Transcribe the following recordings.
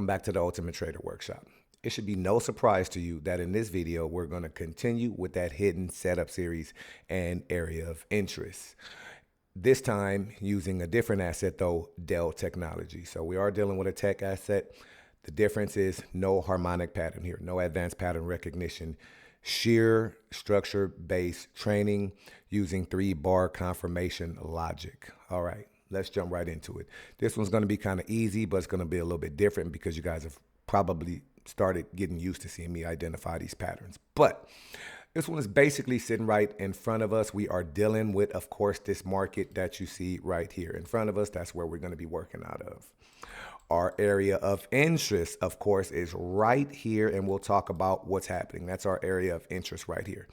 back to the Ultimate Trader Workshop. It should be no surprise to you that in this video, we're going to continue with that hidden setup series and area of interest. This time using a different asset though, Dell technology. So we are dealing with a tech asset. The difference is no harmonic pattern here, no advanced pattern recognition, sheer structure-based training using 3-bar confirmation logic. All right, let's jump right into it. This one's going to be kind of easy, but it's going to be a little bit different because you guys have probably started getting used to seeing me identify these patterns. But this one is basically sitting right in front of us. We are dealing with, of course, this market that you see right here in front of us. That's where we're going to be working out of. Our area of interest, of course, is right here, and we'll talk about what's happening. That's our area of interest right here.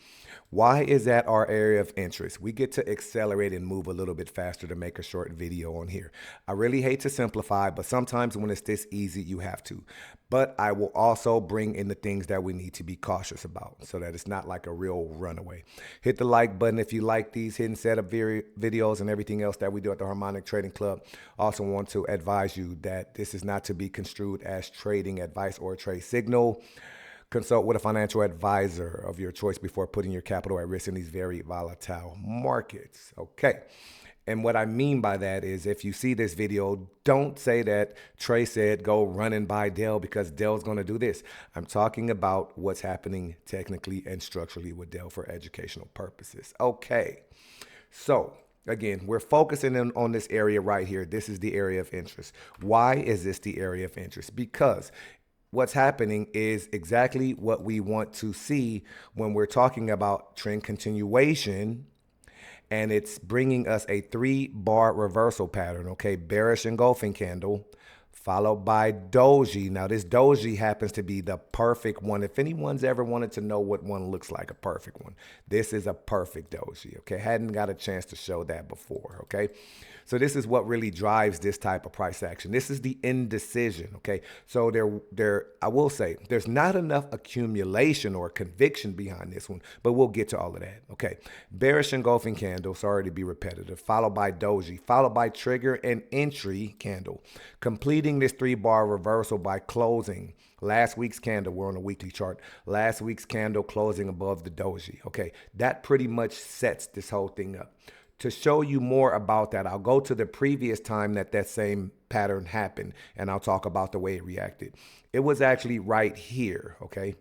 Why is that our area of interest? We get to accelerate and move a little bit faster to make a short video on here. I really hate to simplify, but sometimes when it's this easy, you have to. But I will also bring in the things that we need to be cautious about so that it's not like a real runaway. Hit the like button if you like these hidden setup videos and everything else that we do at the Harmonic Trading Club. Also want to advise you that this is not to be construed as trading advice or trade signal. Consult with a financial advisor of your choice before putting your capital at risk in these very volatile markets. Okay. And what I mean by that is if you see this video, don't say that Trey said go run and buy Dell because Dell's going to do this. I'm talking about what's happening technically and structurally with Dell for educational purposes. Okay. So again, we're focusing on this area right here. This is the area of interest. Why is this the area of interest? Because what's happening is exactly what we want to see when we're talking about trend continuation. And it's bringing us a 3-bar reversal pattern, okay? Bearish engulfing candle, followed by doji. Now, this doji happens to be the perfect one. If anyone's ever wanted to know what one looks like, a perfect one, this is a perfect doji, okay? Hadn't got a chance to show that before, okay? So this is what really drives this type of price action. This is the indecision, okay? So I will say, there's not enough accumulation or conviction behind this one, but we'll get to all of that, okay? Bearish engulfing candle, sorry to be repetitive, followed by doji, followed by trigger and entry candle, completing this 3-bar reversal by closing last week's candle. We're on a weekly chart. Last week's candle closing above the doji, okay? That pretty much sets this whole thing up. To show you more about that, I'll go to the previous time that same pattern happened, and I'll talk about the way it reacted. It was actually right here, okay?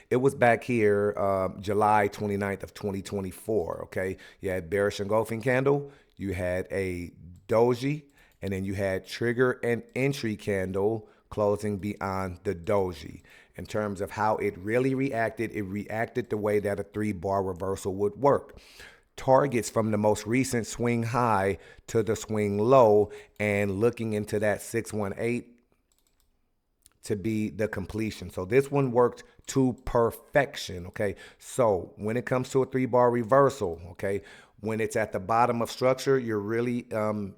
It was back here, July 29th of 2024, okay? You had bearish engulfing candle, you had a doji, and then you had trigger and entry candle closing beyond the doji. In terms of how it really reacted, it reacted the way that a 3-bar reversal would work. Targets from the most recent swing high to the swing low and looking into that 618 to be the completion. So this one worked to perfection, okay? So when it comes to a 3-bar reversal, okay, when it's at the bottom of structure, you're really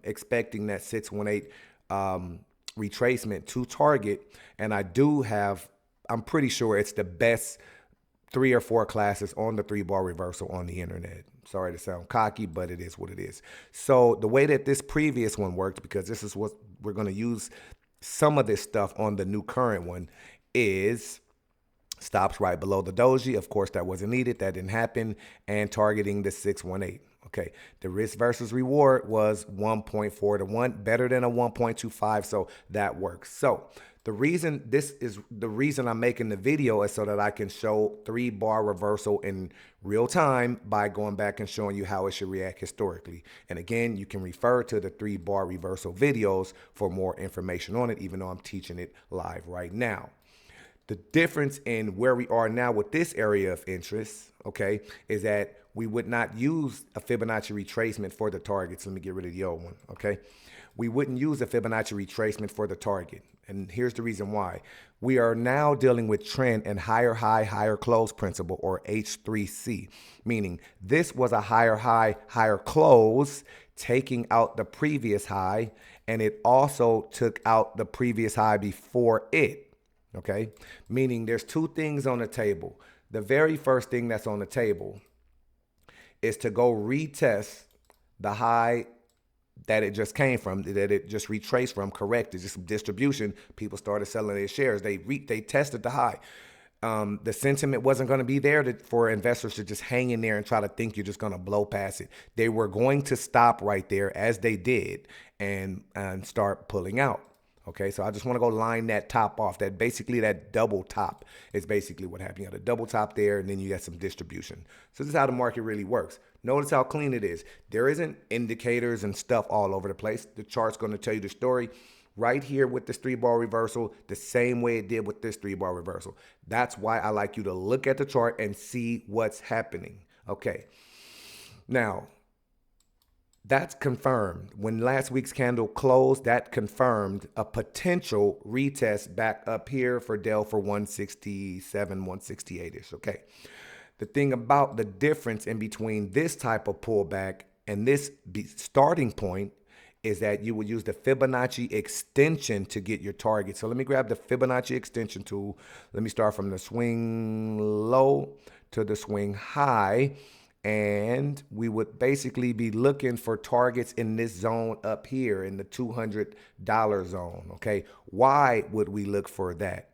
expecting that 618 retracement to target. And I'm pretty sure it's the best 3 or 4 classes on the 3-bar reversal on the internet. Sorry to sound cocky, but it is what it is. So the way that this previous one worked, because this is what we're going to use some of this stuff on the new current one, is stops right below the doji. Of course, that wasn't needed. That didn't happen. And targeting the 618. Okay, the risk versus reward was 1.4 to 1, better than a 1.25. So that works. So the reason I'm making the video is so that I can show 3-bar reversal in real time by going back and showing you how it should react historically. And again, you can refer to the 3-bar reversal videos for more information on it, even though I'm teaching it live right now. The difference in where we are now with this area of interest, okay, is that we would not use a Fibonacci retracement for the targets. Let me get rid of the old one, okay? We wouldn't use a Fibonacci retracement for the target. And here's the reason why. We are now dealing with trend and higher high, higher close principle, or H3C, meaning this was a higher high, higher close, taking out the previous high, and it also took out the previous high before it, okay? Meaning there's 2 things on the table. The very first thing that's on the table is to go retest the high that it just came from, that it just retraced from, corrected, just some distribution. People started selling their shares. They tested the high. The sentiment wasn't going to be there for investors to just hang in there and try to think you're just going to blow past it. They were going to stop right there, as they did, and start pulling out. Okay, so I just want to go line that top off. That basically, that double top is basically what happened. You got a double top there, and then you got some distribution. So this is how the market really works. Notice how clean it is. There isn't indicators and stuff all over the place. The chart's going to tell you the story right here with this 3-bar reversal, the same way it did with this 3-bar reversal. That's why I like you to look at the chart and see what's happening. Okay, now, that's confirmed. When last week's candle closed, that confirmed a potential retest back up here for Dell for 167, 168-ish, okay? The thing about the difference in between this type of pullback and this starting point is that you would use the Fibonacci extension to get your target. So let me grab the Fibonacci extension tool. Let me start from the swing low to the swing high. And we would basically be looking for targets in this zone up here in the $200 zone, okay? Why would we look for that?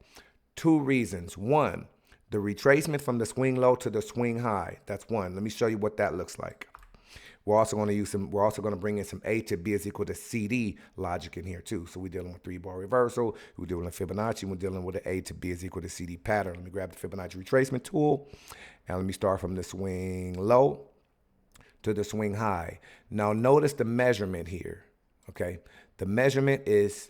2 reasons. 1, the retracement from the swing low to the swing high. That's 1. Let me show you what that looks like. We're also going to bring in some A to B is equal to CD logic in here too. So we're dealing with 3-bar reversal. We're dealing with Fibonacci. We're dealing with the A to B is equal to CD pattern. Let me grab the Fibonacci retracement tool. And let me start from the swing low to the swing high. Now notice the measurement here, okay? The measurement is,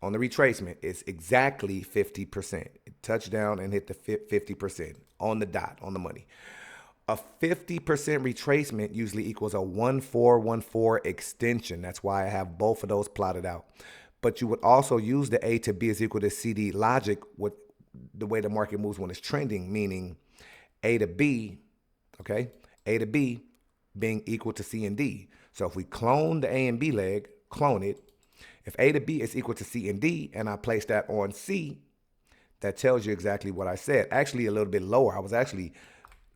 on the retracement, is exactly 50%. It touched down and hit the 50% on the dot, on the money. A 50% retracement usually equals a 1414 extension. That's why I have both of those plotted out. But you would also use the A to B is equal to CD logic with the way the market moves when it's trending, meaning A to B, okay? A to B being equal to C and D. So if we clone the A and B leg, clone it, if A to B is equal to C and D, and I place that on C, that tells you exactly what I said. Actually, a little bit lower. I was actually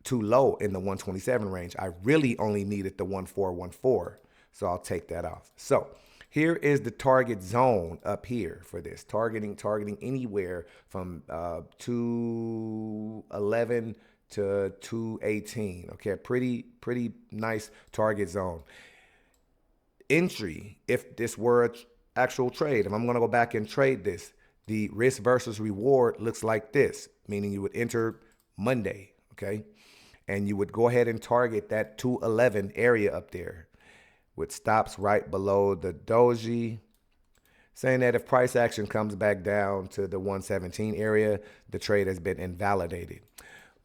too low in the 127 range. I really only needed the 1414. So I'll take that off. So here is the target zone up here for this. Targeting anywhere from 211 to 218. Okay, pretty nice target zone. Entry, if this were an actual trade, if I'm going to go back and trade this, the risk versus reward looks like this, meaning you would enter Monday, okay? And you would go ahead and target that 211 area up there with stops right below the doji, saying that if price action comes back down to the 117 area, the trade has been invalidated.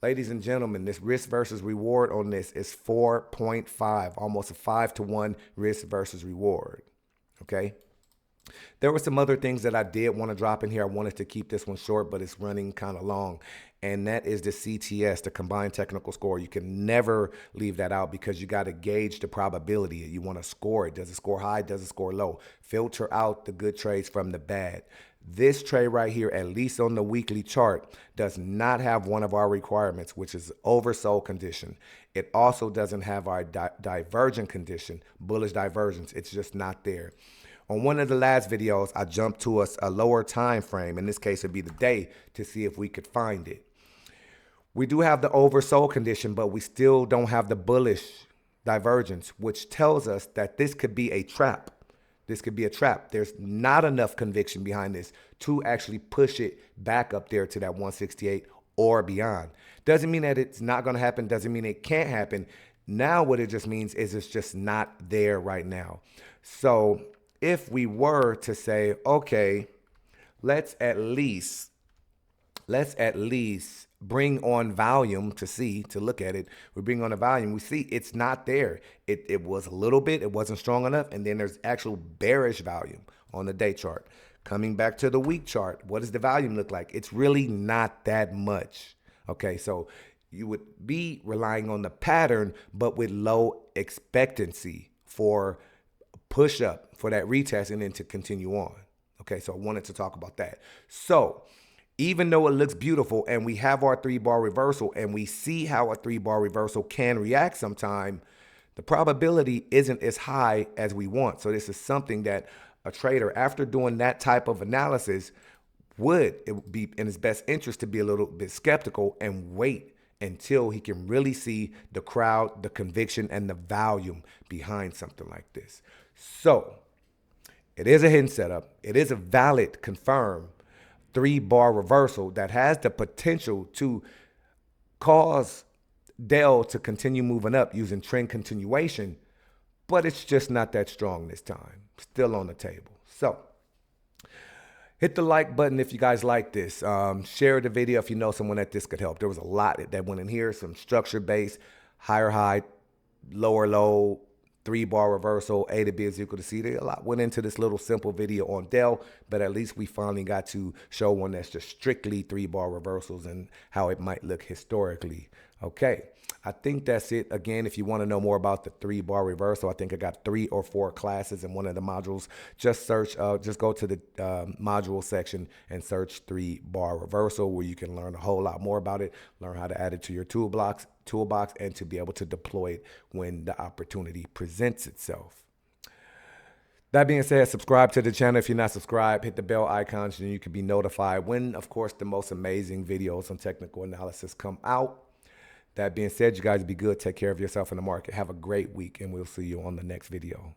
Ladies and gentlemen, this risk versus reward on this is 4.5, almost a 5-to-1 risk versus reward, okay? There were some other things that I did want to drop in here. I wanted to keep this one short, but it's running kind of long. And that is the CTS, the combined technical score. You can never leave that out because you got to gauge the probability. You want to score it. Does it score high? Does it score low? Filter out the good trades from the bad. This trade right here, at least on the weekly chart, does not have one of our requirements, which is oversold condition. It also doesn't have our divergent condition, bullish divergence. It's just not there. On one of the last videos, I jumped to a lower time frame. In this case, it'd be the day, to see if we could find it. We do have the oversold condition, but we still don't have the bullish divergence, which tells us that this could be a trap. This could be a trap. There's not enough conviction behind this to actually push it back up there to that 168 or beyond. Doesn't mean that it's not going to happen. Doesn't mean it can't happen. Now what it just means is it's just not there right now. So if we were to say, okay, let's at least bring on volume to look at it. We bring on the volume. We see it's not there. It was a little bit. It wasn't strong enough. And then there's actual bearish volume on the day chart. Coming back to the week chart, what does the volume look like? It's really not that much. Okay, so you would be relying on the pattern, but with low expectancy for push up, for that retest, and then to continue on. Okay, so I wanted to talk about that. So even though it looks beautiful and we have our 3-bar reversal and we see how a 3-bar reversal can react sometime, The probability isn't as high as we want. So this is something that a trader, after doing that type of analysis, it would be in his best interest to be a little bit skeptical and wait until he can really see the crowd, the conviction, and the volume behind something like this. So it is a hidden setup. It is a valid, confirmed 3-bar reversal that has the potential to cause Dell to continue moving up using trend continuation, but it's just not that strong this time. Still on the table. So hit the like button if you guys like this. Share the video if you know someone that this could help. There was a lot that went in here, some structure based, higher high, lower low, 3-bar reversal, A to B is equal to C. A lot went into this little simple video on Dell, but at least we finally got to show one that's just strictly 3-bar reversals and how it might look historically. Okay, I think that's it. Again, if you want to know more about the 3-bar reversal, I think I got 3 or 4 classes in one of the modules. Just go to the module section and search 3-bar reversal, where you can learn a whole lot more about it, learn how to add it to your toolbox, and to be able to deploy it when the opportunity presents itself. That being said, subscribe to the channel if you're not subscribed. Hit the bell icons and you can be notified when, of course, the most amazing videos on technical analysis come out. That being said, you guys be good. Take care of yourself in the market. Have a great week, and we'll see you on the next video.